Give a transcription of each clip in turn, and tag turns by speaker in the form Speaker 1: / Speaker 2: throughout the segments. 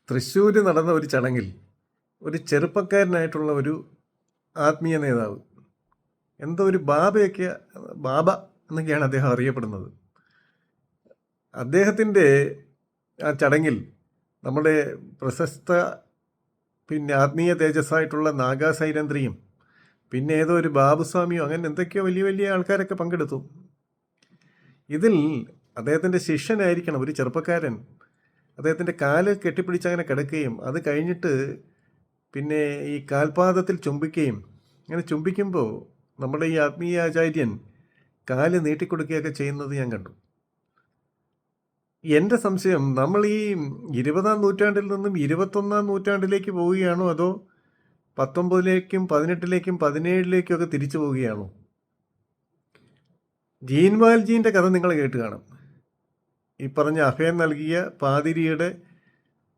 Speaker 1: തൃശ്ശൂർ നടന്ന ഒരു ചടങ്ങിൽ ഒരു ചെറുപ്പക്കാരനായിട്ടുള്ള ഒരു ആത്മീയ നേതാവ്, എന്തോ ഒരു ബാബ എന്നൊക്കെയാണ് അദ്ദേഹം അറിയപ്പെടുന്നത്. അദ്ദേഹത്തിൻ്റെ ആ ചടങ്ങിൽ നമ്മുടെ പ്രശസ്ത ആത്മീയ തേജസ്സായിട്ടുള്ള നാഗാ സൈരന്ദ്രിയും പിന്നെ ഏതോ ഒരു ബാബുസ്വാമിയോ അങ്ങനെ എന്തൊക്കെയോ വലിയ വലിയ ആൾക്കാരൊക്കെ പങ്കെടുത്തു. ഇതിൽ അദ്ദേഹത്തിൻ്റെ ശിഷ്യനായിരിക്കണം ഒരു ചെറുപ്പക്കാരൻ അദ്ദേഹത്തിൻ്റെ കാല് കെട്ടിപ്പിടിച്ച് അങ്ങനെ കിടക്കുകയും അത് കഴിഞ്ഞിട്ട് പിന്നെ ഈ കാൽപാദത്തിൽ ചുംബിക്കുകയും അങ്ങനെ ചുംബിക്കുമ്പോൾ നമ്മുടെ ഈ ആത്മീയ ആചാര്യൻ കാല് നീട്ടിക്കൊടുക്കുകയൊക്കെ ചെയ്യുന്നത് ഞാൻ കണ്ടു. എൻ്റെ സംശയം, നമ്മൾ ഈ 20-ാം നൂറ്റാണ്ടിൽ നിന്നും 21-ാം നൂറ്റാണ്ടിലേക്ക് പോവുകയാണോ അതോ 19-ലേക്കും 18-ലേക്കും 17-ലേക്കും ഒക്കെ തിരിച്ചു പോവുകയാണോ? ജീൻവാൽജീൻ്റെ കഥ നിങ്ങൾ കേട്ട് കാണും. ഈ പറഞ്ഞ അഭയം നൽകിയ പാതിരിയുടെ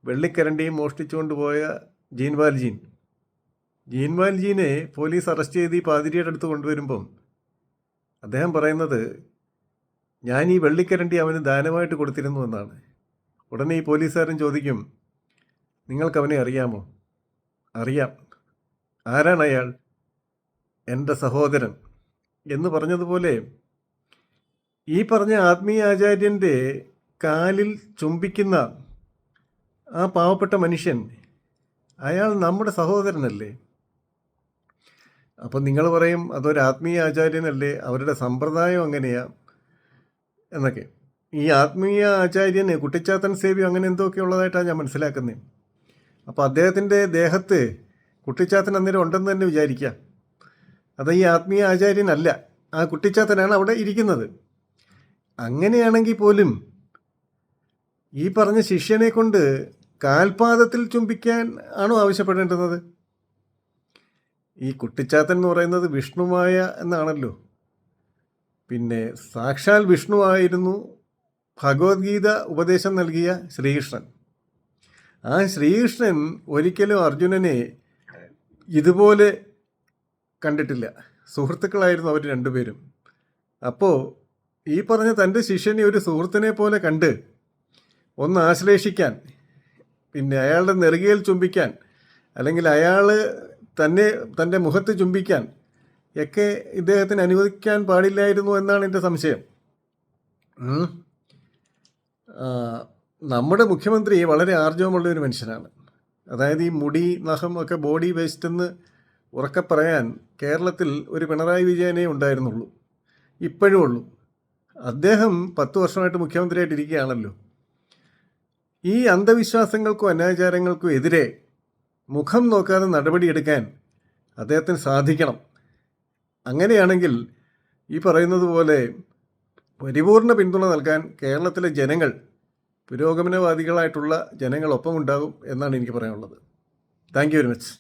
Speaker 1: വെള്ളിക്കരണ്ടിയും മോഷ്ടിച്ചുകൊണ്ട് പോയ ജീൻവാൽജീനെ പോലീസ് അറസ്റ്റ് ചെയ്ത് ഈ പാതിരിയുടെ അടുത്ത് കൊണ്ടുവരുമ്പം അദ്ദേഹം പറയുന്നത്, ഞാൻ ഈ വെള്ളിക്കരണ്ടി അവന് ദാനമായിട്ട് കൊടുത്തിരുന്നു എന്നാണ്. ഉടനെ ഈ പോലീസുകാരൻ ചോദിക്കും, നിങ്ങൾക്ക് അവനെ അറിയാമോ? അറിയാം. ആരാണ് അയാൾ? എൻ്റെ സഹോദരൻ എന്ന് പറഞ്ഞതുപോലെ ഈ പറഞ്ഞ ആത്മീയ ആചാര്യൻ്റെ കാലിൽ ചുംബിക്കുന്ന ആ പാവപ്പെട്ട മനുഷ്യൻ, അയാൾ നമ്മുടെ സഹോദരനല്ലേ? അപ്പം നിങ്ങൾ പറയും അതൊരു ആത്മീയ ആചാര്യനല്ലേ, അവരുടെ സമ്പ്രദായം അങ്ങനെയാ എന്നൊക്കെ. ഈ ആത്മീയ ആചാര്യന് കുട്ടിച്ചാത്തൻ സേവ്യം അങ്ങനെ എന്തൊക്കെ ഉള്ളതായിട്ടാണ് ഞാൻ മനസ്സിലാക്കുന്നത്. അപ്പോൾ അദ്ദേഹത്തിൻ്റെ ദേഹത്ത് കുട്ടിച്ചാത്തൻ അന്നേരം ഉണ്ടെന്ന് തന്നെ വിചാരിക്കുക. അത് ഈ ആത്മീയ ആചാര്യനല്ല, ആ കുട്ടിച്ചാത്തനാണ് അവിടെ ഇരിക്കുന്നത്. അങ്ങനെയാണെങ്കിൽ പോലും ഈ പറഞ്ഞ ശിഷ്യനെ കൊണ്ട് കാൽപാദത്തിൽ ചുംബിക്കാൻ ആണോ ആവശ്യപ്പെടേണ്ടുന്നത്? ഈ കുട്ടിച്ചാത്തൻ എന്ന് പറയുന്നത് വിഷ്ണുമായ എന്നാണല്ലോ. പിന്നെ സാക്ഷാൽ വിഷ്ണു ആയിരുന്നു ഭഗവത്ഗീത ഉപദേശം നൽകിയ ശ്രീകൃഷ്ണൻ. ആ ശ്രീകൃഷ്ണൻ ഒരിക്കലും അർജുനനെ ഇതുപോലെ കണ്ടിട്ടില്ല. സുഹൃത്തുക്കളായിരുന്നു അവർ രണ്ടുപേരും. അപ്പോൾ ഈ പറഞ്ഞ തൻ്റെ ശിഷ്യനെ ഒരു സുഹൃത്തിനെ പോലെ കണ്ട് ഒന്ന് ആശ്ലേഷിക്കാൻ, പിന്നെ അയാളുടെ നെറുകയിൽ ചുംബിക്കാൻ, അല്ലെങ്കിൽ അയാൾ തൻ്റെ മുഖത്ത് ചുംബിക്കാൻ ഒക്കെ ഇദ്ദേഹത്തിന് അനുവദിക്കാൻ പാടില്ലായിരുന്നു എന്നാണ് എൻ്റെ സംശയം. നമ്മുടെ മുഖ്യമന്ത്രി വളരെ ആർജവമുള്ള ഒരു മനുഷ്യനാണ്. അതായത് ഈ മുടി നഖം ഒക്കെ ബോഡി വേസ്റ്റ് എന്ന് ഉറക്കെ പറയാൻ കേരളത്തിൽ ഒരു പിണറായി വിജയനേ ഉണ്ടായിരുന്നുള്ളൂ, ഇപ്പോഴും ഉള്ളൂ. അദ്ദേഹം 10 വർഷമായിട്ട് മുഖ്യമന്ത്രിയായിട്ട് ഇരിക്കുകയാണല്ലോ. ഈ അന്ധവിശ്വാസങ്ങൾക്കും അനാചാരങ്ങൾക്കും എതിരെ മുഖം നോക്കാതെ നടപടിയെടുക്കാൻ അദ്ദേഹത്തിന് സാധിക്കണം. അങ്ങനെയാണെങ്കിൽ ഈ പറയുന്നത് പോലെ പരിപൂർണ പിന്തുണ നൽകാൻ കേരളത്തിലെ ജനങ്ങൾ, പുരോഗമനവാദികളായിട്ടുള്ള ജനങ്ങൾ ഒപ്പമുണ്ടാകും എന്നാണ് എനിക്ക് പറയാനുള്ളത്. Thank you very much.